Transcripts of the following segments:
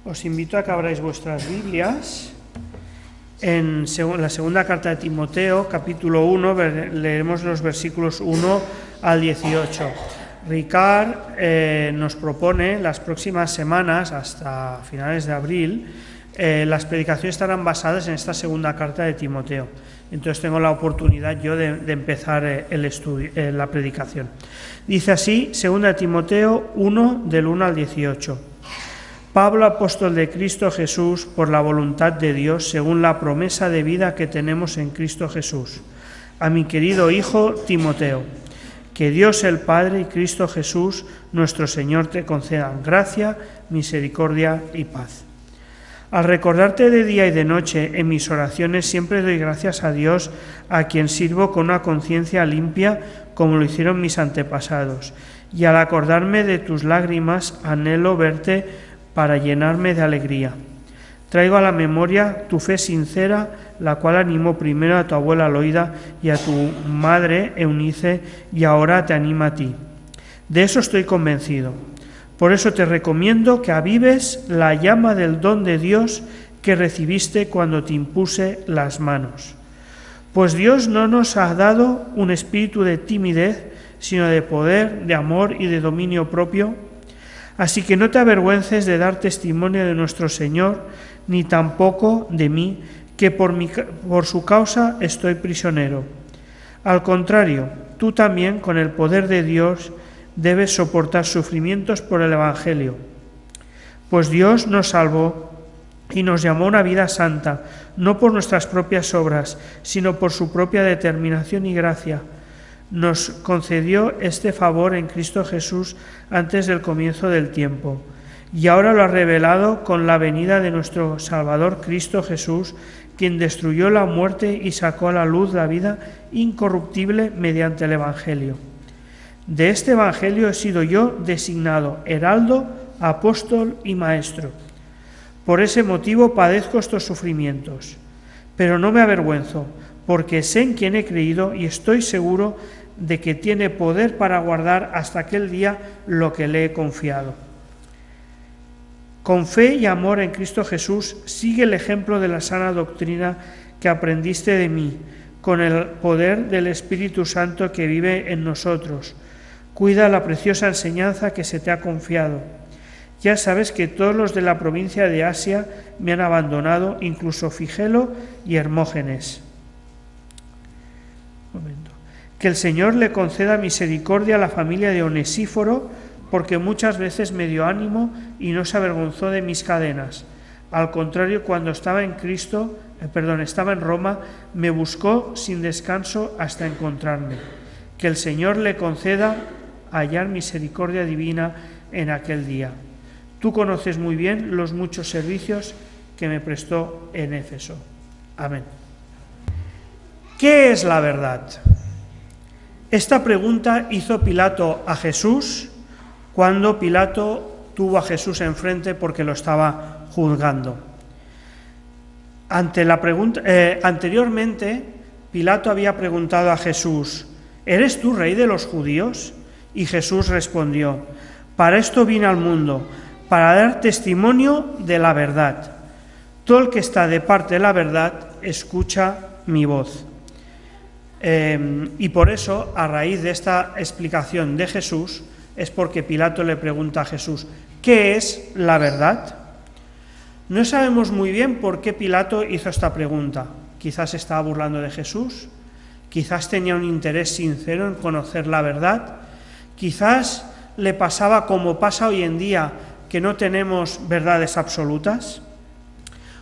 Os invito a que abráis vuestras Biblias. En la segunda carta de Timoteo, capítulo 1, leeremos los versículos 1 al 18. Ricard nos propone las próximas semanas, hasta finales de abril, las predicaciones estarán basadas en esta segunda carta de Timoteo. Entonces tengo la oportunidad yo de empezar el estudio, la predicación. Dice así, 2 Timoteo 1, del 1 al 18. Pablo, apóstol de Cristo Jesús, por la voluntad de Dios, según la promesa de vida que tenemos en Cristo Jesús. A mi querido hijo Timoteo, que Dios el Padre y Cristo Jesús, nuestro Señor, te concedan gracia, misericordia y paz. Al recordarte de día y de noche en mis oraciones, siempre doy gracias a Dios, a quien sirvo con una conciencia limpia, como lo hicieron mis antepasados. Y al acordarme de tus lágrimas, anhelo verte para llenarme de alegría. Traigo a la memoria tu fe sincera, la cual animó primero a tu abuela Loida y a tu madre Eunice, y ahora te anima a ti. De eso estoy convencido. Por eso te recomiendo que avives la llama del don de Dios que recibiste cuando te impuse las manos. Pues Dios no nos ha dado un espíritu de timidez, sino de poder, de amor y de dominio propio. Así que no te avergüences de dar testimonio de nuestro Señor, ni tampoco de mí, que por su causa estoy prisionero. Al contrario, tú también, con el poder de Dios, debes soportar sufrimientos por el Evangelio. Pues Dios nos salvó y nos llamó a una vida santa, no por nuestras propias obras, sino por su propia determinación y gracia. Nos concedió este favor en Cristo Jesús antes del comienzo del tiempo, y ahora lo ha revelado con la venida de nuestro Salvador Cristo Jesús, quien destruyó la muerte y sacó a la luz la vida incorruptible mediante el Evangelio. De este Evangelio he sido yo designado heraldo, apóstol y maestro. Por ese motivo padezco estos sufrimientos, pero no me avergüenzo, porque sé en quién he creído y estoy seguro de que tiene poder para guardar hasta aquel día lo que le he confiado. Con fe y amor en Cristo Jesús, sigue el ejemplo de la sana doctrina que aprendiste de mí, con el poder del Espíritu Santo que vive en nosotros. Cuida la preciosa enseñanza que se te ha confiado. Ya sabes que todos los de la provincia de Asia me han abandonado, incluso Figelo y Hermógenes. Que el Señor le conceda misericordia a la familia de Onesíforo, porque muchas veces me dio ánimo y no se avergonzó de mis cadenas. Al contrario, cuando estaba en Roma, me buscó sin descanso hasta encontrarme. Que el Señor le conceda hallar misericordia divina en aquel día. Tú conoces muy bien los muchos servicios que me prestó en Éfeso. Amén. ¿Qué es la verdad? Esta pregunta hizo Pilato a Jesús cuando Pilato tuvo a Jesús enfrente porque lo estaba juzgando. Anteriormente, Pilato había preguntado a Jesús: ¿eres tú rey de los judíos? Y Jesús respondió: para esto vine al mundo, para dar testimonio de la verdad. Todo el que está de parte de la verdad escucha mi voz. Y por eso, a raíz de esta explicación de Jesús, es porque Pilato le pregunta a Jesús: ¿qué es la verdad? No sabemos muy bien por qué Pilato hizo esta pregunta. Quizás estaba burlando de Jesús, quizás tenía un interés sincero en conocer la verdad, quizás le pasaba como pasa hoy en día, que no tenemos verdades absolutas.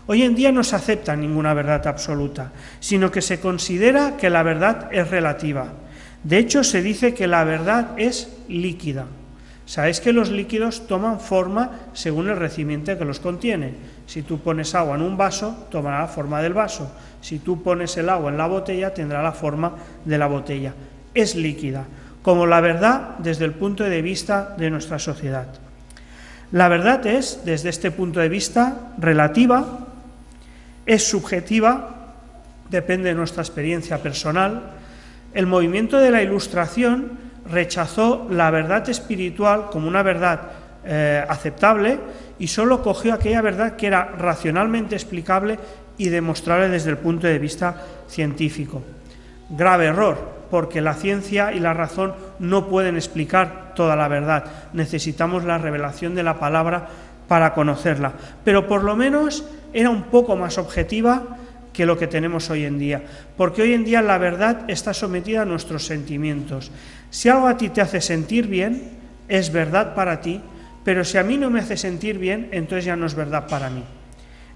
Hoy en día no se acepta ninguna verdad absoluta, sino que se considera que la verdad es relativa. De hecho, se dice que la verdad es líquida. Sabéis que los líquidos toman forma según el recipiente que los contiene. Si tú pones agua en un vaso, tomará la forma del vaso. Si tú pones el agua en la botella, tendrá la forma de la botella. Es líquida, como la verdad desde el punto de vista de nuestra sociedad. La verdad es, desde este punto de vista, relativa, es subjetiva, depende de nuestra experiencia personal. El movimiento de la Ilustración rechazó la verdad espiritual como una verdad aceptable y solo cogió aquella verdad que era racionalmente explicable y demostrable desde el punto de vista científico. Grave error, porque la ciencia y la razón no pueden explicar toda la verdad. Necesitamos la revelación de la palabra para conocerla, pero por lo menos era un poco más objetiva que lo que tenemos hoy en día, porque hoy en día la verdad está sometida a nuestros sentimientos. Si algo a ti te hace sentir bien, es verdad para ti, pero si a mí no me hace sentir bien, entonces ya no es verdad para mí.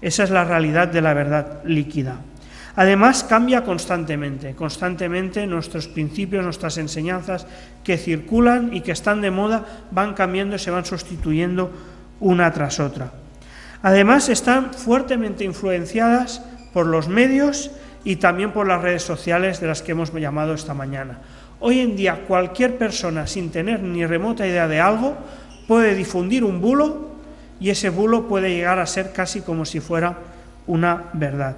Esa es la realidad de la verdad líquida. Además, cambia constantemente nuestros principios, nuestras enseñanzas que circulan y que están de moda, van cambiando y se van sustituyendo una tras otra. Además, están fuertemente influenciadas por los medios y también por las redes sociales de las que hemos llamado esta mañana. Hoy en día, cualquier persona, sin tener ni remota idea de algo, puede difundir un bulo y ese bulo puede llegar a ser casi como si fuera una verdad.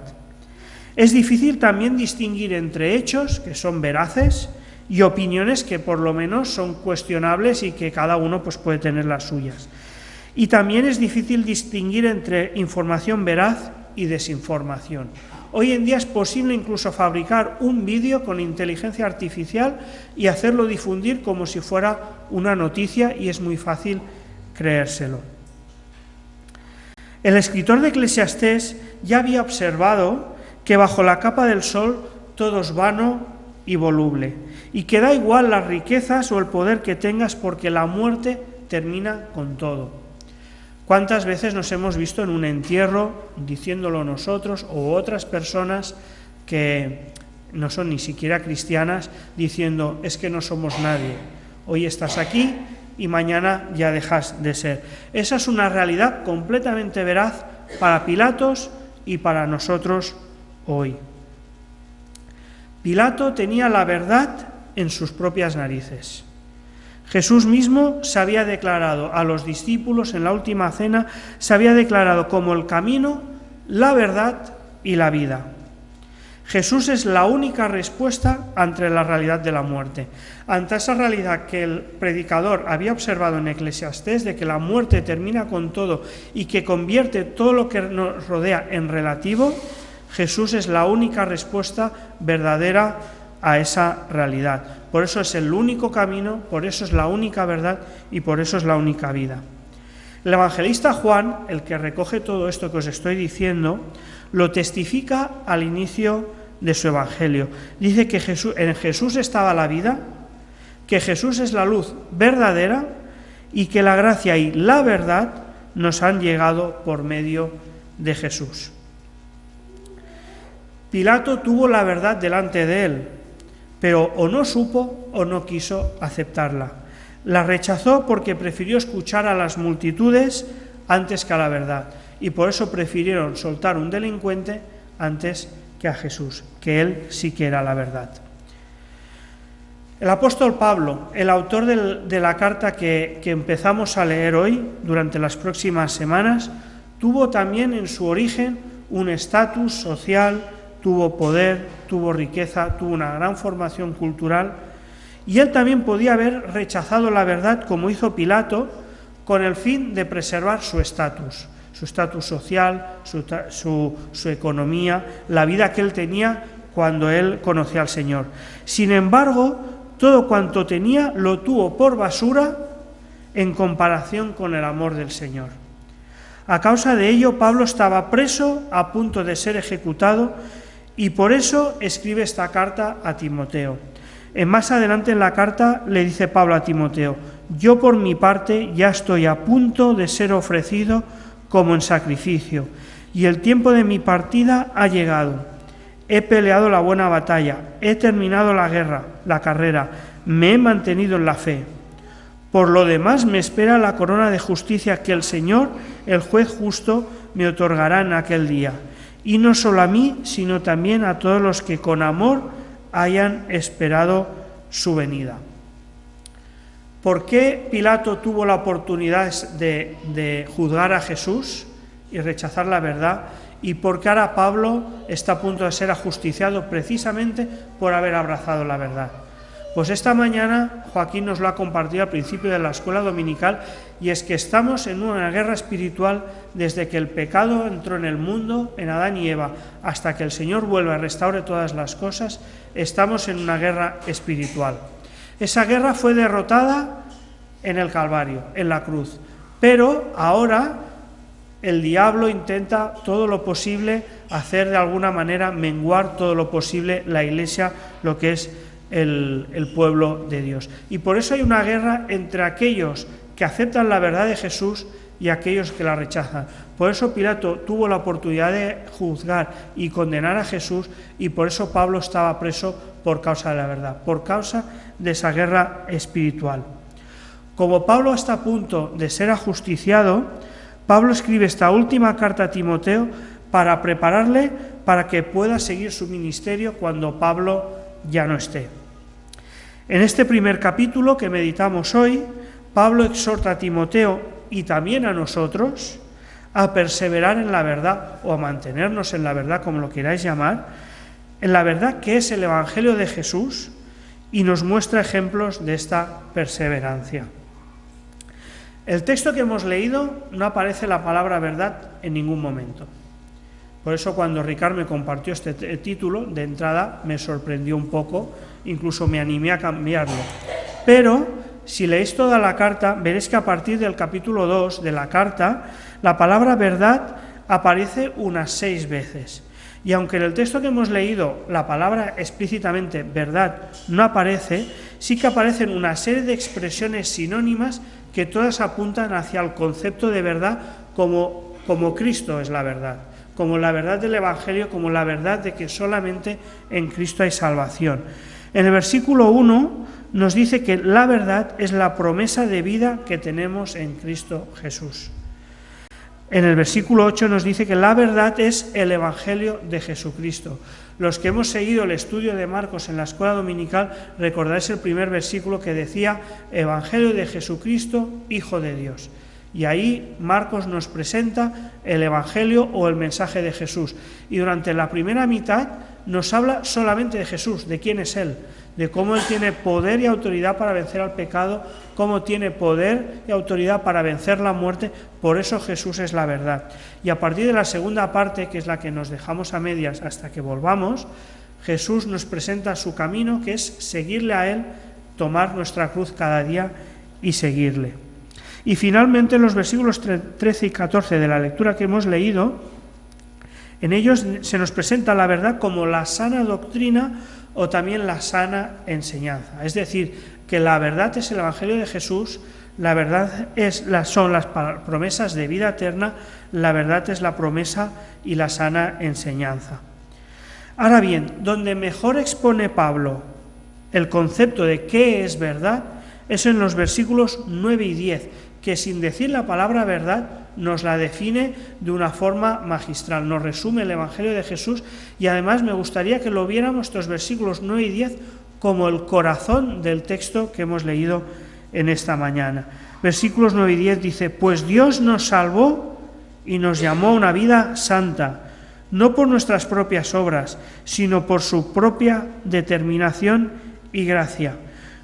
Es difícil también distinguir entre hechos, que son veraces, y opiniones que por lo menos son cuestionables y que cada uno pues, puede tener las suyas. Y también es difícil distinguir entre información veraz y desinformación. Hoy en día es posible incluso fabricar un vídeo con inteligencia artificial y hacerlo difundir como si fuera una noticia y es muy fácil creérselo. El escritor de Eclesiastés ya había observado que bajo la capa del sol todo es vano y voluble, y que da igual las riquezas o el poder que tengas porque la muerte termina con todo. ¿Cuántas veces nos hemos visto en un entierro, diciéndolo nosotros o otras personas que no son ni siquiera cristianas, diciendo, es que no somos nadie, hoy estás aquí y mañana ya dejas de ser? Esa es una realidad completamente veraz para Pilatos y para nosotros hoy. Pilato tenía la verdad en sus propias narices. Jesús mismo se había declarado a los discípulos en la última cena, se había declarado como el camino, la verdad y la vida. Jesús es la única respuesta ante la realidad de la muerte. Ante esa realidad que el predicador había observado en Eclesiastés, de que la muerte termina con todo y que convierte todo lo que nos rodea en relativo, Jesús es la única respuesta verdadera a esa realidad. Por eso es el único camino, por eso es la única verdad y por eso es la única vida. El evangelista Juan, el que recoge todo esto que os estoy diciendo, lo testifica al inicio de su evangelio. Dice que en Jesús estaba la vida, que Jesús es la luz verdadera y que la gracia y la verdad nos han llegado por medio de Jesús. Pilato tuvo la verdad delante de él, pero o no supo o no quiso aceptarla. La rechazó porque prefirió escuchar a las multitudes antes que a la verdad, y por eso prefirieron soltar un delincuente antes que a Jesús, que él sí que era la verdad. El apóstol Pablo, el autor de la carta que empezamos a leer hoy, durante las próximas semanas, tuvo también en su origen un estatus social, tuvo poder, tuvo riqueza, tuvo una gran formación cultural, y él también podía haber rechazado la verdad como hizo Pilato, con el fin de preservar su estatus social, su economía, la vida que él tenía cuando él conocía al Señor. Sin embargo, todo cuanto tenía lo tuvo por basura en comparación con el amor del Señor. A causa de ello, Pablo estaba preso, a punto de ser ejecutado, y por eso escribe esta carta a Timoteo. Más adelante en la carta le dice Pablo a Timoteo, yo por mi parte ya estoy a punto de ser ofrecido como en sacrificio, y el tiempo de mi partida ha llegado. He peleado la buena batalla, he terminado la carrera, me he mantenido en la fe. Por lo demás me espera la corona de justicia que el Señor, el juez justo, me otorgará en aquel día. Y no solo a mí, sino también a todos los que con amor hayan esperado su venida. ¿Por qué Pilato tuvo la oportunidad de juzgar a Jesús y rechazar la verdad? ¿Y por qué ahora Pablo está a punto de ser ajusticiado precisamente por haber abrazado la verdad? Pues esta mañana Joaquín nos lo ha compartido al principio de la escuela dominical, y es que estamos en una guerra espiritual desde que el pecado entró en el mundo, en Adán y Eva, hasta que el Señor vuelva y restaure todas las cosas. Estamos en una guerra espiritual. Esa guerra fue derrotada en el Calvario, en la cruz, pero ahora el diablo intenta todo lo posible hacer de alguna manera menguar todo lo posible la Iglesia, lo que es el pueblo de Dios. Y por eso hay una guerra entre aquellos que aceptan la verdad de Jesús y aquellos que la rechazan. Por eso Pilato tuvo la oportunidad de juzgar y condenar a Jesús, y por eso Pablo estaba preso por causa de la verdad, por causa de esa guerra espiritual. Como Pablo está a punto de ser ajusticiado, Pablo escribe esta última carta a Timoteo para prepararle para que pueda seguir su ministerio cuando Pablo ya no esté. En este primer capítulo que meditamos hoy, Pablo exhorta a Timoteo y también a nosotros a perseverar en la verdad, o a mantenernos en la verdad, como lo queráis llamar, en la verdad que es el Evangelio de Jesús, y nos muestra ejemplos de esta perseverancia. El texto que hemos leído no aparece la palabra verdad en ningún momento. Por eso cuando Ricard me compartió este título, de entrada me sorprendió un poco, incluso me animé a cambiarlo. Pero si leéis toda la carta, veréis que a partir del capítulo 2 de la carta, la palabra verdad aparece unas 6 veces. Y aunque en el texto que hemos leído la palabra explícitamente verdad no aparece, sí que aparecen una serie de expresiones sinónimas que todas apuntan hacia el concepto de verdad como Cristo es la verdad, como la verdad del Evangelio, como la verdad de que solamente en Cristo hay salvación. En el versículo 1 nos dice que la verdad es la promesa de vida que tenemos en Cristo Jesús. En el versículo 8 nos dice que la verdad es el Evangelio de Jesucristo. Los que hemos seguido el estudio de Marcos en la escuela dominical, recordaréis el primer versículo que decía Evangelio de Jesucristo, Hijo de Dios. Y ahí Marcos nos presenta el Evangelio o el mensaje de Jesús. Y durante la primera mitad nos habla solamente de Jesús, de quién es Él, de cómo Él tiene poder y autoridad para vencer al pecado, cómo tiene poder y autoridad para vencer la muerte. Por eso Jesús es la verdad. Y a partir de la segunda parte, que es la que nos dejamos a medias hasta que volvamos, Jesús nos presenta su camino, que es seguirle a Él, tomar nuestra cruz cada día y seguirle. Y finalmente, en los versículos 13 y 14 de la lectura que hemos leído, en ellos se nos presenta la verdad como la sana doctrina o también la sana enseñanza. Es decir, que la verdad es el Evangelio de Jesús, la verdad son las promesas de vida eterna, la verdad es la promesa y la sana enseñanza. Ahora bien, donde mejor expone Pablo el concepto de qué es verdad es en los versículos 9 y 10, que sin decir la palabra verdad nos la define de una forma magistral, nos resume el Evangelio de Jesús, y además me gustaría que lo viéramos estos versículos 9 y 10 como el corazón del texto que hemos leído en esta mañana. Versículos 9 y 10 dice: pues Dios nos salvó y nos llamó a una vida santa, no por nuestras propias obras, sino por su propia determinación y gracia.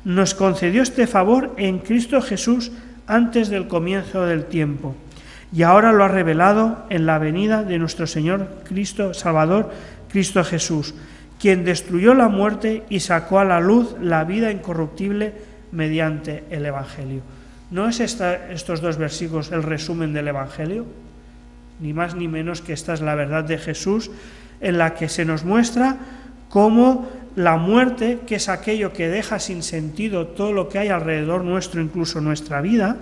Nos concedió este favor en Cristo Jesús antes del comienzo del tiempo, y ahora lo ha revelado en la venida de nuestro Señor Cristo Salvador, Cristo Jesús, quien destruyó la muerte y sacó a la luz la vida incorruptible mediante el Evangelio. ¿No es estos dos versículos el resumen del Evangelio? Ni más ni menos que esta es la verdad de Jesús, en la que se nos muestra cómo la muerte, que es aquello que deja sin sentido todo lo que hay alrededor nuestro, incluso nuestra vida,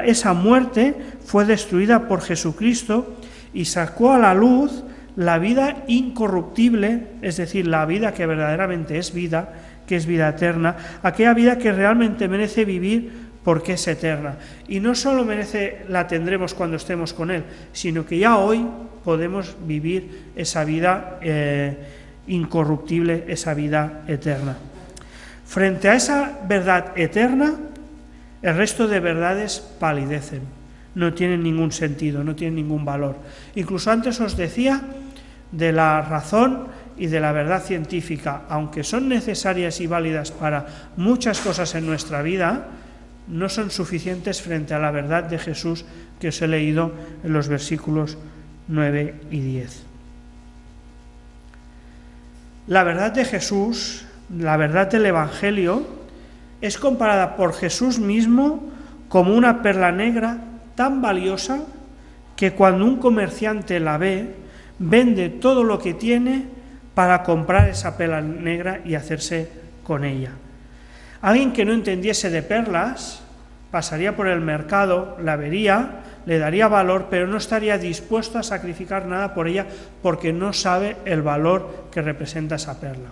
esa muerte fue destruida por Jesucristo y sacó a la luz la vida incorruptible, es decir, la vida que verdaderamente es vida, que es vida eterna, aquella vida que realmente merece vivir porque es eterna. Y no solo la tendremos cuando estemos con Él, sino que ya hoy podemos vivir esa vida incorruptible, esa vida eterna. Frente a esa verdad eterna, el resto de verdades palidecen, no tienen ningún sentido, no tienen ningún valor. Incluso antes os decía de la razón y de la verdad científica, aunque son necesarias y válidas para muchas cosas en nuestra vida, no son suficientes frente a la verdad de Jesús que os he leído en los versículos 9 y 10. La verdad de Jesús, la verdad del Evangelio, es comparada por Jesús mismo como una perla negra tan valiosa que cuando un comerciante la ve, vende todo lo que tiene para comprar esa perla negra y hacerse con ella. Alguien que no entendiese de perlas pasaría por el mercado, la vería, le daría valor, pero no estaría dispuesto a sacrificar nada por ella porque no sabe el valor que representa esa perla.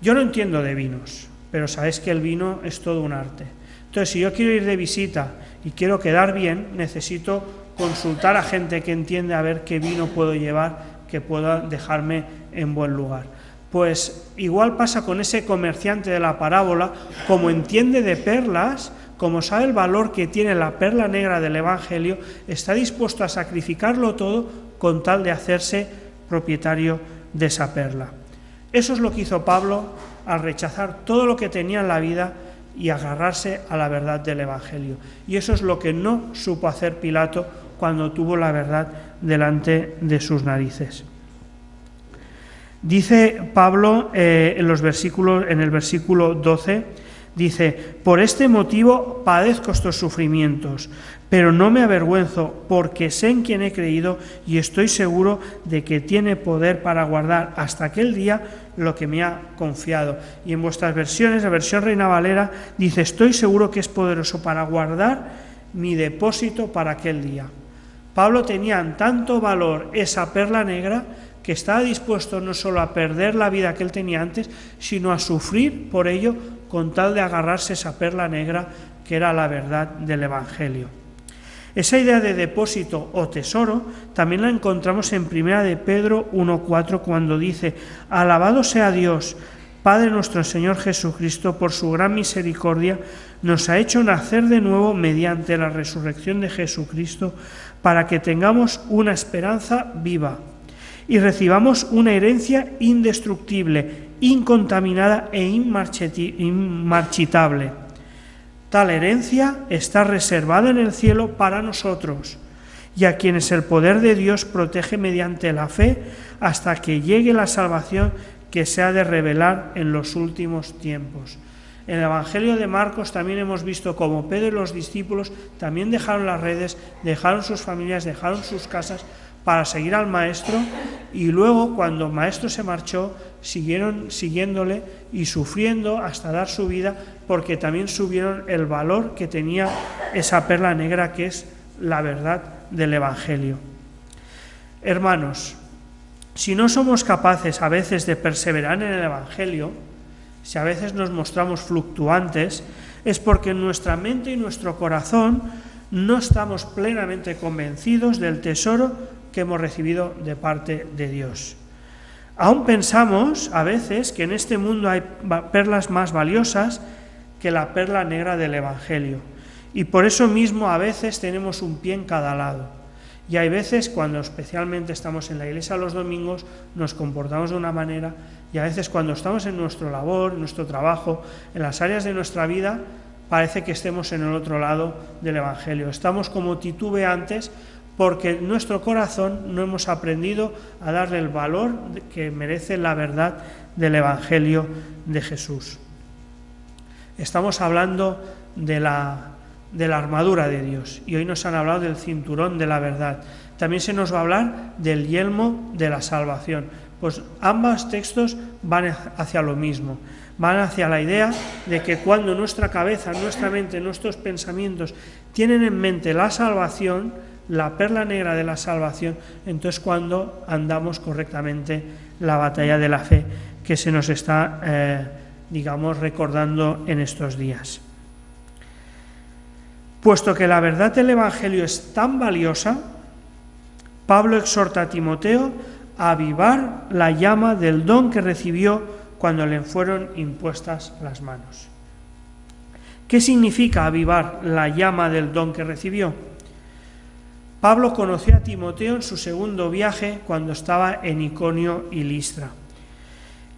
Yo no entiendo de vinos, pero sabéis que el vino es todo un arte. Entonces, si yo quiero ir de visita y quiero quedar bien, necesito consultar a gente que entiende a ver qué vino puedo llevar que pueda dejarme en buen lugar. Pues igual pasa con ese comerciante de la parábola, como entiende de perlas, como sabe el valor que tiene la perla negra del Evangelio, está dispuesto a sacrificarlo todo con tal de hacerse propietario de esa perla. Eso es lo que hizo Pablo al rechazar todo lo que tenía en la vida y agarrarse a la verdad del Evangelio. Y eso es lo que no supo hacer Pilato cuando tuvo la verdad delante de sus narices. Dice Pablo en el versículo 12, dice: por este motivo padezco estos sufrimientos, pero no me avergüenzo, porque sé en quién he creído y estoy seguro de que tiene poder para guardar hasta aquel día lo que me ha confiado. Y en vuestras versiones, la versión Reina Valera, dice: estoy seguro que es poderoso para guardar mi depósito para aquel día. Pablo tenía en tanto valor esa perla negra que estaba dispuesto no solo a perder la vida que él tenía antes, sino a sufrir por ello con tal de agarrarse esa perla negra que era la verdad del Evangelio. Esa idea de depósito o tesoro también la encontramos en 1 de Pedro 1,4 cuando dice: alabado sea Dios, Padre nuestro Señor Jesucristo, por su gran misericordia, nos ha hecho nacer de nuevo mediante la resurrección de Jesucristo, para que tengamos una esperanza viva y recibamos una herencia indestructible, incontaminada e inmarchitable. Tal herencia está reservada en el cielo para nosotros, y a quienes el poder de Dios protege mediante la fe hasta que llegue la salvación que se ha de revelar en los últimos tiempos. En el Evangelio de Marcos también hemos visto cómo Pedro y los discípulos también dejaron las redes, dejaron sus familias, dejaron sus casas para seguir al Maestro, y luego cuando el Maestro se marchó siguieron siguiéndole y sufriendo hasta dar su vida, porque también subieron el valor que tenía esa perla negra que es la verdad del Evangelio. Hermanos, si no somos capaces a veces de perseverar en el Evangelio, si a veces nos mostramos fluctuantes, es porque en nuestra mente y nuestro corazón no estamos plenamente convencidos del tesoro que hemos recibido de parte de Dios. Aún pensamos a veces que en este mundo hay perlas más valiosas que la perla negra del Evangelio, y por eso mismo a veces tenemos un pie en cada lado. Y hay veces cuando especialmente estamos en la iglesia los domingos nos comportamos de una manera, y a veces cuando estamos en nuestra labor, en nuestro trabajo, en las áreas de nuestra vida, parece que estemos en el otro lado del Evangelio. Estamos como titubeantes porque en nuestro corazón no hemos aprendido a darle el valor que merece la verdad del Evangelio de Jesús. Estamos hablando de la armadura de Dios, y hoy nos han hablado del cinturón de la verdad. También se nos va a hablar del yelmo de la salvación. Pues ambos textos van hacia lo mismo, van hacia la idea de que cuando nuestra cabeza, nuestra mente, nuestros pensamientos tienen en mente la salvación, la perla negra de la salvación, entonces cuando andamos correctamente la batalla de la fe que se nos está, recordando en estos días. Puesto que la verdad del Evangelio es tan valiosa, Pablo exhorta a Timoteo a avivar la llama del don que recibió cuando le fueron impuestas las manos. ¿Qué significa avivar la llama del don que recibió? Pablo conoció a Timoteo en su segundo viaje cuando estaba en Iconio y Listra.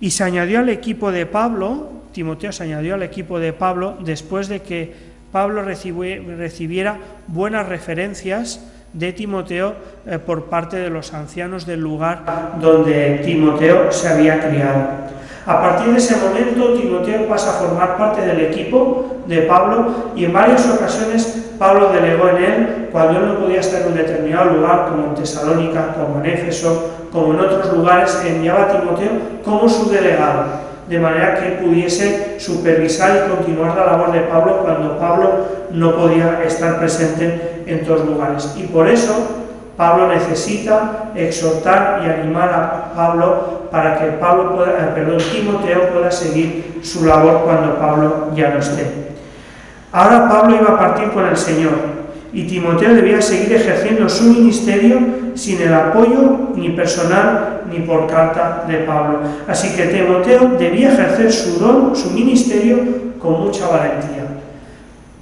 Y se añadió al equipo de Pablo, Timoteo se añadió al equipo de Pablo después de que Pablo recibiera buenas referencias de Timoteo por parte de los ancianos del lugar donde Timoteo se había criado. A partir de ese momento, Timoteo pasa a formar parte del equipo de Pablo y en varias ocasiones Pablo delegó en él, cuando él no podía estar en un determinado lugar, como en Tesalónica, como en Éfeso, como en otros lugares, enviaba a Timoteo como su delegado, de manera que él pudiese supervisar y continuar la labor de Pablo cuando Pablo no podía estar presente en todos lugares. Y por eso Pablo necesita exhortar y animar a Pablo para que Timoteo pueda seguir su labor cuando Pablo ya no esté. Ahora Pablo iba a partir con el Señor y Timoteo debía seguir ejerciendo su ministerio sin el apoyo ni personal ni por carta de Pablo. Así que Timoteo debía ejercer su don, su ministerio, con mucha valentía.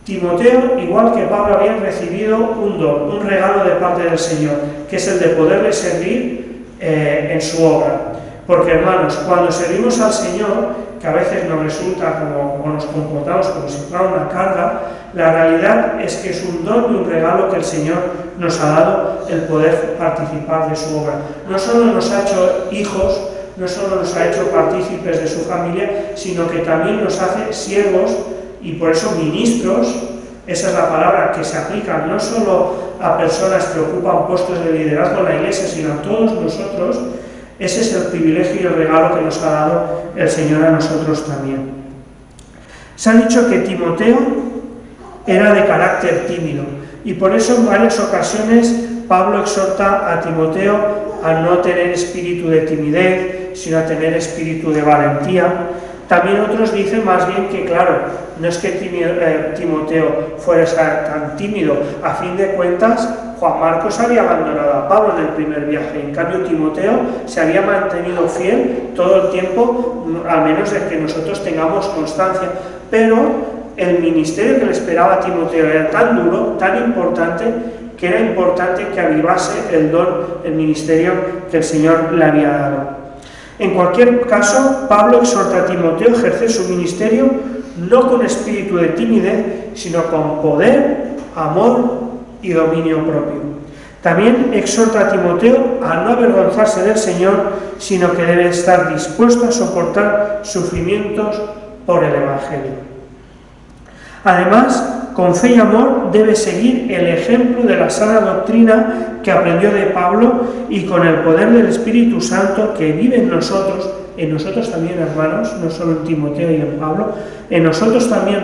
Timoteo, igual que Pablo, había recibido un don, un regalo de parte del Señor, que es el de poderle servir en su obra. Porque, hermanos, cuando servimos al Señor, que a veces nos resulta como nos comportamos como si fuera una carga, la realidad es que es un don y un regalo que el Señor nos ha dado el poder participar de su obra. No solo nos ha hecho hijos, no solo nos ha hecho partícipes de su familia, sino que también nos hace siervos y por eso ministros. Esa es la palabra que se aplica no solo a personas que ocupan puestos de liderazgo en la Iglesia, sino a todos nosotros. Ese es el privilegio y el regalo que nos ha dado el Señor a nosotros también. Se ha dicho que Timoteo era de carácter tímido y por eso en varias ocasiones Pablo exhorta a Timoteo a no tener espíritu de timidez, sino a tener espíritu de valentía. También otros dicen más bien que, claro, no es que Timoteo fuera tan tímido. A fin de cuentas, Juan Marcos había abandonado a Pablo en el primer viaje. En cambio, Timoteo se había mantenido fiel todo el tiempo, al menos de que nosotros tengamos constancia. Pero el ministerio que le esperaba a Timoteo era tan duro, tan importante, que era importante que avivase el don, el ministerio que el Señor le había dado. En cualquier caso, Pablo exhorta a Timoteo a ejercer su ministerio no con espíritu de timidez, sino con poder, amor y dominio propio. También exhorta a Timoteo a no avergonzarse del Señor, sino que debe estar dispuesto a soportar sufrimientos por el Evangelio. Además, con fe y amor debe seguir el ejemplo de la sana doctrina que aprendió de Pablo y con el poder del Espíritu Santo que vive en nosotros también, hermanos, no solo en Timoteo y en Pablo, en nosotros también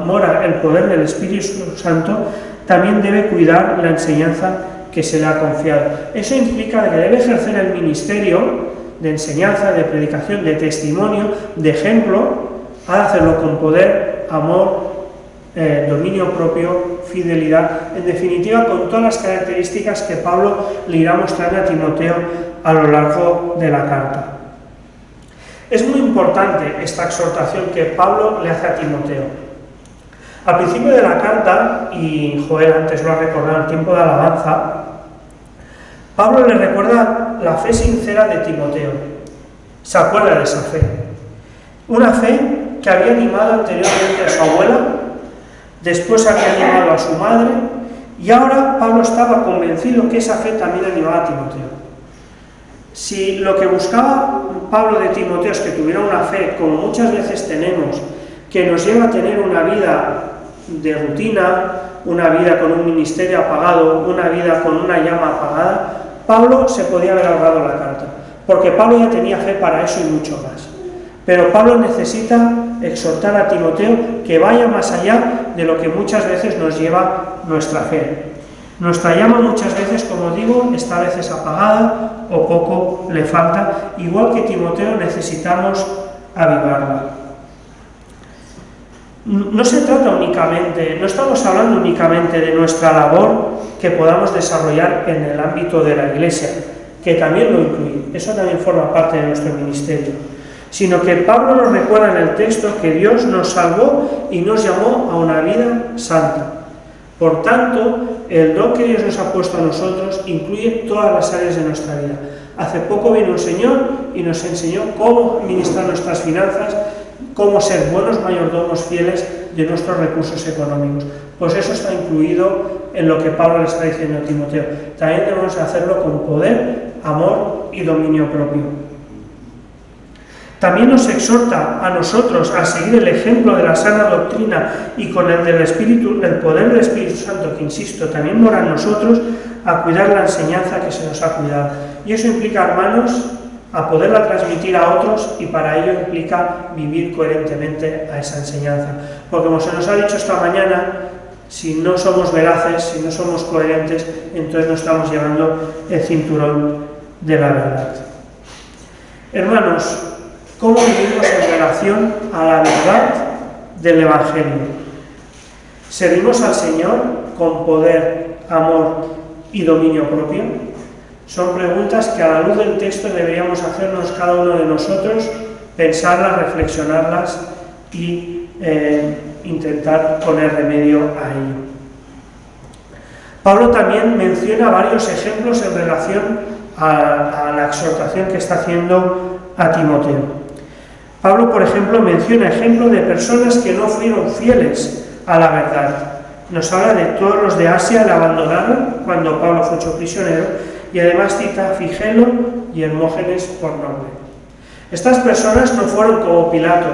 mora el poder del Espíritu Santo, también debe cuidar la enseñanza que se le ha confiado. Eso implica que debe ejercer el ministerio de enseñanza, de predicación, de testimonio, de ejemplo, ha de hacerlo con poder, amor, dominio propio, fidelidad, en definitiva con todas las características que Pablo le irá mostrando a Timoteo a lo largo de la carta. Es muy importante esta exhortación que Pablo le hace a Timoteo. Al principio de la carta, y Joel antes lo ha recordado en el tiempo de alabanza, Pablo le recuerda la fe sincera de Timoteo. Se acuerda de esa fe. Una fe que había animado anteriormente a su abuela, después había animado a su madre, y ahora Pablo estaba convencido que esa fe también animaba a Timoteo. Si lo que buscaba Pablo de Timoteo es que tuviera una fe, como muchas veces tenemos, que nos lleva a tener una vida de rutina, una vida con un ministerio apagado, una vida con una llama apagada, Pablo se podía haber ahorrado la carta, porque Pablo ya tenía fe para eso y mucho más. Pero Pablo necesita exhortar a Timoteo que vaya más allá de lo que muchas veces nos lleva nuestra fe. Nuestra llama muchas veces, como digo, está a veces apagada o poco le falta. Igual que Timoteo necesitamos avivarla. No se trata únicamente, no estamos hablando únicamente de nuestra labor que podamos desarrollar en el ámbito de la Iglesia, que también lo incluye. Eso también forma parte de nuestro ministerio. Sino que Pablo nos recuerda en el texto que Dios nos salvó y nos llamó a una vida santa. Por tanto, el don que Dios nos ha puesto a nosotros incluye todas las áreas de nuestra vida. Hace poco vino un señor y nos enseñó cómo administrar nuestras finanzas, cómo ser buenos mayordomos fieles de nuestros recursos económicos. Pues eso está incluido en lo que Pablo le está diciendo a Timoteo. También debemos hacerlo con poder, amor y dominio propio. También nos exhorta a nosotros a seguir el ejemplo de la sana doctrina y con el del Espíritu, el poder del Espíritu Santo, que insisto, también mora en nosotros, a cuidar la enseñanza que se nos ha cuidado. Y eso implica, hermanos, a poderla transmitir a otros, y para ello implica vivir coherentemente a esa enseñanza. Porque como se nos ha dicho esta mañana, si no somos veraces, si no somos coherentes, entonces no estamos llevando el cinturón de la verdad. Hermanos, ¿cómo vivimos en relación a la verdad del Evangelio? ¿Servimos al Señor con poder, amor y dominio propio? Son preguntas que a la luz del texto deberíamos hacernos cada uno de nosotros, pensarlas, reflexionarlas y intentar poner remedio a ello. Pablo también menciona varios ejemplos en relación a la exhortación que está haciendo a Timoteo. Pablo, por ejemplo, menciona ejemplos de personas que no fueron fieles a la verdad. Nos habla de todos los de Asia, le abandonaron cuando Pablo fue hecho prisionero, y además cita a Figelo y Hermógenes por nombre. Estas personas no fueron como Pilato,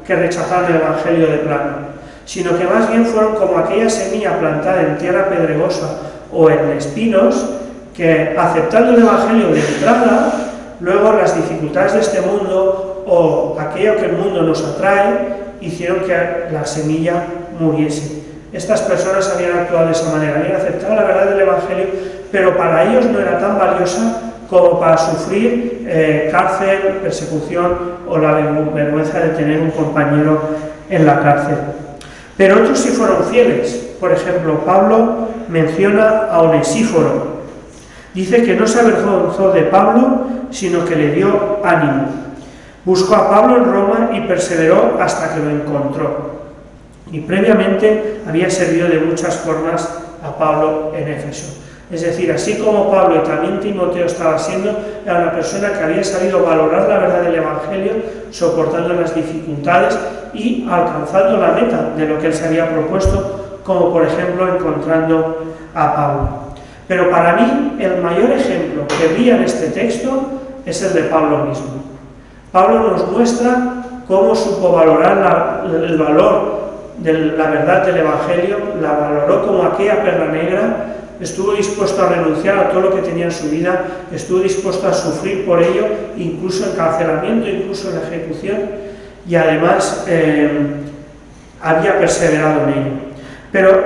que rechazaron el Evangelio de plano, sino que más bien fueron como aquella semilla plantada en tierra pedregosa o en espinos, que aceptando el Evangelio de entrada, luego las dificultades de este mundo o aquello que el mundo nos atrae, hicieron que la semilla muriese. Estas personas habían actuado de esa manera, habían aceptado la verdad del Evangelio, pero para ellos no era tan valiosa como para sufrir cárcel, persecución o la vergüenza de tener un compañero en la cárcel. Pero otros sí fueron fieles. Por ejemplo, Pablo menciona a Onesíforo. Dice que no se avergonzó de Pablo, sino que le dio ánimo. Buscó a Pablo en Roma y perseveró hasta que lo encontró. Y previamente había servido de muchas formas a Pablo en Éfeso. Es decir, así como Pablo y también Timoteo estaba siendo, era una persona que había sabido valorar la verdad del Evangelio, soportando las dificultades y alcanzando la meta de lo que él se había propuesto, como por ejemplo encontrando a Pablo. Pero para mí el mayor ejemplo que brilla en este texto es el de Pablo mismo. Pablo nos muestra cómo supo valorar el valor de la verdad del Evangelio, la valoró como aquella perla negra, estuvo dispuesto a renunciar a todo lo que tenía en su vida, estuvo dispuesto a sufrir por ello, incluso encarcelamiento, incluso en ejecución, y además había perseverado en ello. Pero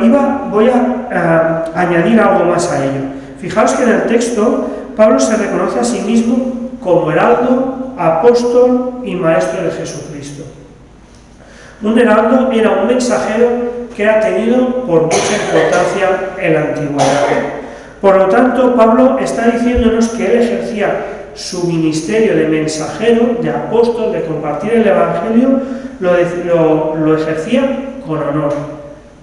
voy a añadir algo más a ello. Fijaos que en el texto Pablo se reconoce a sí mismo como heraldo, apóstol y maestro de Jesucristo. Un heraldo era un mensajero que era tenido por mucha importancia en la antigüedad. Por lo tanto, Pablo está diciéndonos que él ejercía su ministerio de mensajero, de apóstol, de compartir el Evangelio, lo ejercía con honor,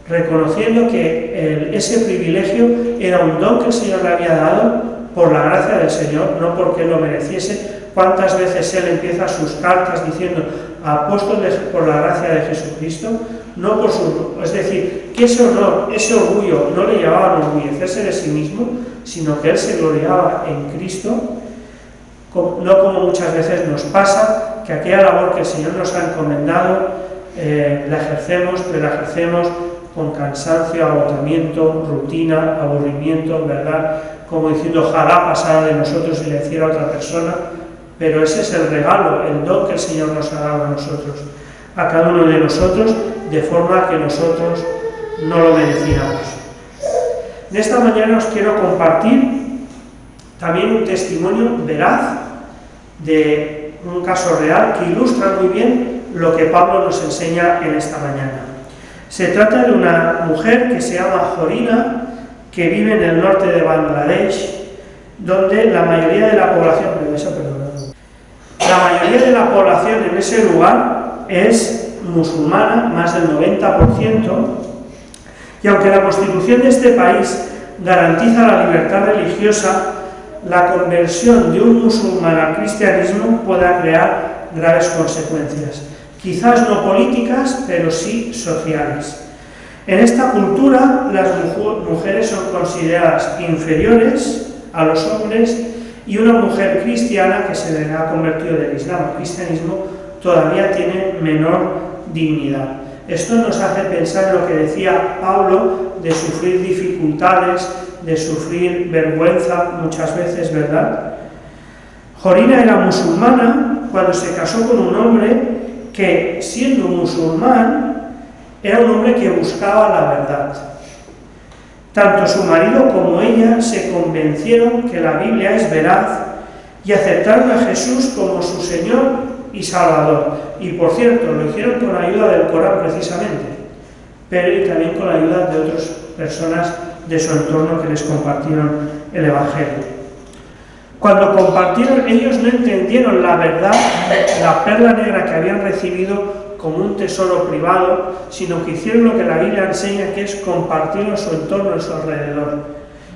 reconociendo que ese privilegio era un don que el Señor le había dado por la gracia del Señor, no porque él lo mereciese. ¿Cuántas veces él empieza sus cartas diciendo apóstol por la gracia de Jesucristo? No por su... Es decir, que ese honor, ese orgullo no le llevaba a enorgullecerse de sí mismo, sino que él se gloriaba en Cristo, no como muchas veces nos pasa, que aquella labor que el Señor nos ha encomendado la ejercemos, pero la ejercemos con cansancio, agotamiento, rutina, aburrimiento, ¿verdad? Como diciendo, ojalá pasara de nosotros y le hiciera a otra persona. Pero ese es el regalo, el don que el Señor nos ha dado a nosotros, a cada uno de nosotros, de forma que nosotros no lo merecíamos. En esta mañana os quiero compartir también un testimonio veraz de un caso real que ilustra muy bien lo que Pablo nos enseña en esta mañana. Se trata de una mujer que se llama Jorina, que vive en el norte de Bangladesh, donde la mayoría de la población, en ese lugar es musulmana, más del 90%, Y aunque la Constitución de este país garantiza la libertad religiosa, la conversión de un musulmán al cristianismo puede crear graves consecuencias, quizás no políticas, pero sí sociales. En esta cultura, las mujeres son consideradas inferiores a los hombres y una mujer cristiana que se le ha convertido del Islam al cristianismo todavía tiene menor dignidad. Esto nos hace pensar en lo que decía Pablo de sufrir dificultades, de sufrir vergüenza muchas veces, ¿verdad? Jorina era musulmana cuando se casó con un hombre que, siendo musulmán, era un hombre que buscaba la verdad. Tanto su marido como ella se convencieron que la Biblia es veraz y aceptaron a Jesús como su Señor y Salvador. Y por cierto, lo hicieron con la ayuda del Corán precisamente, pero también con la ayuda de otras personas de su entorno que les compartieron el Evangelio. Cuando compartieron, ellos no entendieron la verdad, la perla negra que habían recibido como un tesoro privado, sino que hicieron lo que la Biblia enseña, que es compartirlo en su entorno, en su alrededor.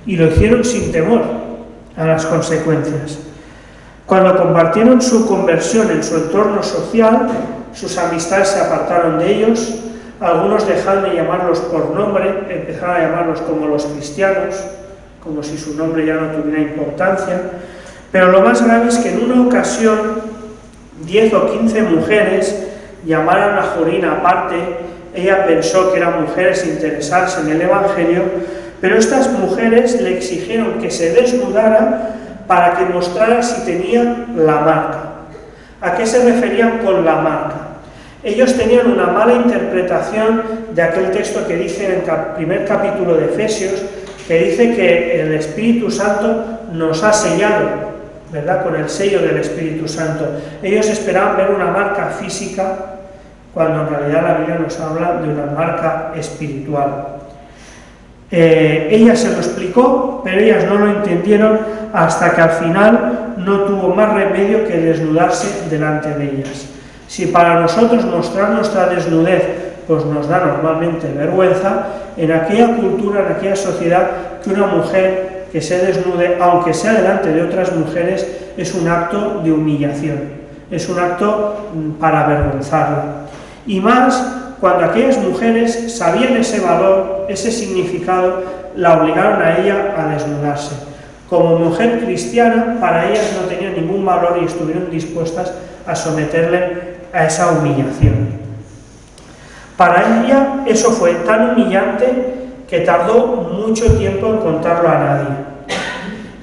Y lo hicieron sin temor a las consecuencias. Cuando compartieron su conversión en su entorno social, sus amistades se apartaron de ellos, algunos dejaron de llamarlos por nombre, empezaron a llamarlos como los cristianos, como si su nombre ya no tuviera importancia. Pero lo más grave es que en una ocasión 10 o 15 mujeres llamaron a Jorina aparte. Ella pensó que eran mujeres sin interesarse en el Evangelio, pero estas mujeres le exigieron que se desnudara para que mostrara si tenía la marca. ¿A qué se referían con la marca? Ellos tenían una mala interpretación de aquel texto que dice en el primer capítulo de Efesios, que dice que el Espíritu Santo nos ha sellado, ¿verdad?, con el sello del Espíritu Santo. Ellos esperaban ver una marca física, cuando en realidad la Biblia nos habla de una marca espiritual. Ella se lo explicó, pero ellas no lo entendieron hasta que al final no tuvo más remedio que desnudarse delante de ellas. Si para nosotros mostrar nuestra desnudez pues nos da normalmente vergüenza, en aquella cultura, en aquella sociedad, que una mujer que se desnude, aunque sea delante de otras mujeres, es un acto de humillación, es un acto para avergonzarla. Y más cuando aquellas mujeres sabían ese valor, ese significado, la obligaron a ella a desnudarse. Como mujer cristiana, para ellas no tenía ningún valor y estuvieron dispuestas a someterle a esa humillación. Para ella eso fue tan humillante que tardó mucho tiempo en contarlo a nadie.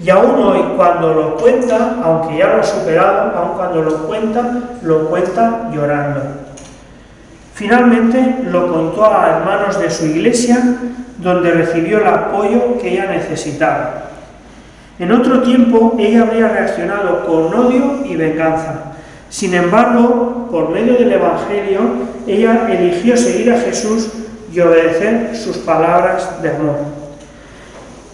Y aún hoy, cuando lo cuenta, aunque ya lo ha superado, aún cuando lo cuenta llorando. Finalmente lo contó a hermanos de su iglesia, donde recibió el apoyo que ella necesitaba. En otro tiempo, ella habría reaccionado con odio y venganza. Sin embargo, por medio del Evangelio, ella eligió seguir a Jesús y obedecer sus palabras de amor.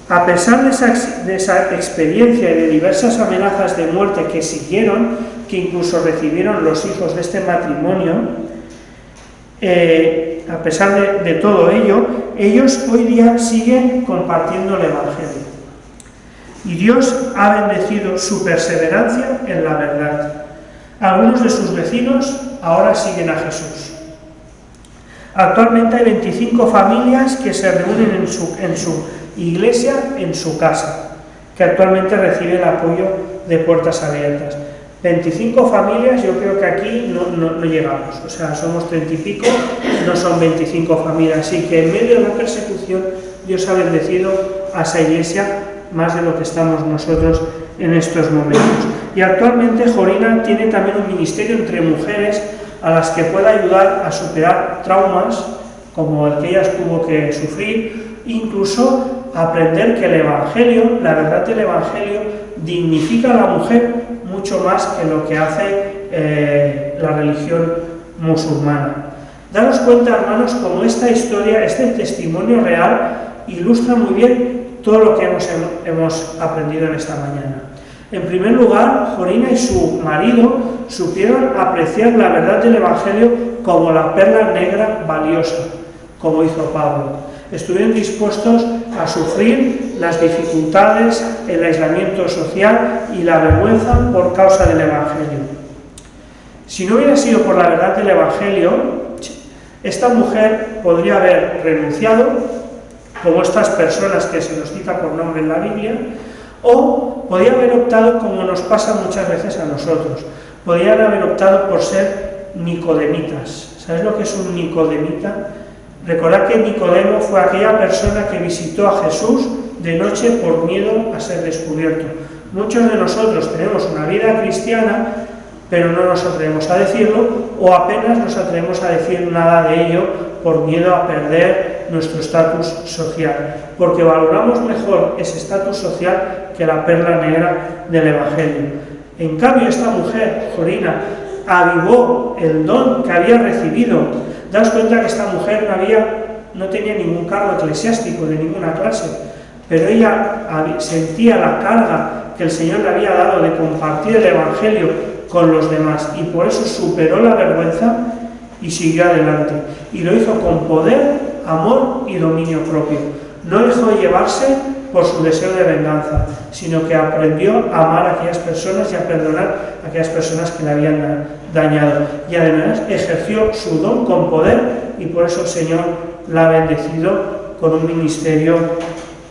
A pesar de esa experiencia y de diversas amenazas de muerte que siguieron, que incluso recibieron los hijos de este matrimonio, a pesar de todo ello, ellos hoy día siguen compartiendo el Evangelio. Y Dios ha bendecido su perseverancia en la verdad. Algunos de sus vecinos ahora siguen a Jesús. Actualmente hay 25 familias que se reúnen en su iglesia, en su casa, que actualmente recibe el apoyo de Puertas Abiertas. 25 familias, yo creo que aquí no llegamos, o sea, somos 30 y pico, no son 25 familias, así que en medio de la persecución Dios ha bendecido a esa iglesia más de lo que estamos nosotros en estos momentos. Y actualmente Jorina tiene también un ministerio entre mujeres a las que puede ayudar a superar traumas como el que ellas tuvo que sufrir, incluso aprender que el Evangelio, la verdad del Evangelio, dignifica a la mujer mucho más que lo que hace la religión musulmana. Daros cuenta, hermanos, como esta historia, este testimonio real, ilustra muy bien todo lo que hemos aprendido en esta mañana. En primer lugar, Jorina y su marido supieron apreciar la verdad del Evangelio como la perla negra valiosa, como hizo Pablo. Estuvieron dispuestos a sufrir las dificultades, el aislamiento social y la vergüenza por causa del Evangelio. Si no hubiera sido por la verdad del Evangelio, esta mujer podría haber renunciado, como estas personas que se nos cita por nombre en la Biblia, o podría haber optado, como nos pasa muchas veces a nosotros, podrían haber optado por ser nicodemitas. ¿Sabes lo que es un nicodemita? Recordad que Nicodemo fue aquella persona que visitó a Jesús de noche por miedo a ser descubierto. Muchos de nosotros tenemos una vida cristiana, pero no nos atrevemos a decirlo, o apenas nos atrevemos a decir nada de ello por miedo a perder nuestro estatus social, porque valoramos mejor ese estatus social que la perla negra del Evangelio. En cambio, esta mujer, Jorina, avivó el don que había recibido. Daos cuenta que esta mujer no tenía ningún cargo eclesiástico de ninguna clase, pero ella sentía la carga que el Señor le había dado de compartir el Evangelio con los demás, y por eso superó la vergüenza y siguió adelante, y lo hizo con poder, amor y dominio propio. No dejó llevarse por su deseo de venganza, sino que aprendió a amar a aquellas personas y a perdonar a aquellas personas que le habían dañado, y además ejerció su don con poder, y por eso el Señor la ha bendecido con un ministerio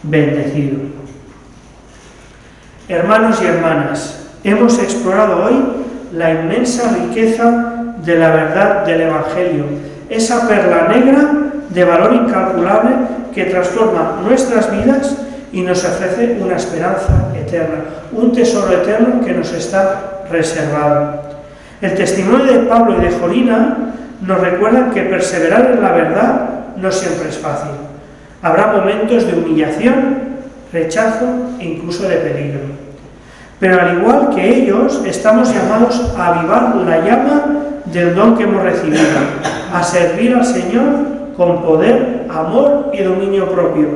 bendecido. Hermanos y hermanas, hemos explorado hoy la inmensa riqueza de la verdad del Evangelio, esa perla negra de valor incalculable que transforma nuestras vidas y nos ofrece una esperanza eterna, un tesoro eterno que nos está reservado. El testimonio de Pablo y de Jorina nos recuerdan que perseverar en la verdad no siempre es fácil. Habrá momentos de humillación, rechazo e incluso de peligro. Pero al igual que ellos, estamos llamados a avivar la llama del don que hemos recibido, a servir al Señor con poder, amor y dominio propio,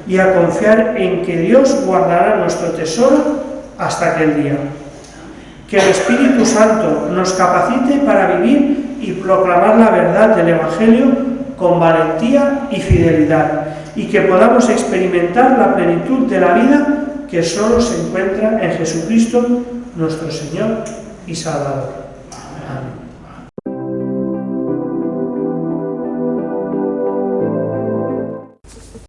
y a confiar en que Dios guardará nuestro tesoro hasta aquel día. Que el Espíritu Santo nos capacite para vivir y proclamar la verdad del Evangelio con valentía y fidelidad, y que podamos experimentar la plenitud de la vida que solo se encuentra en Jesucristo, nuestro Señor y Salvador. Amén.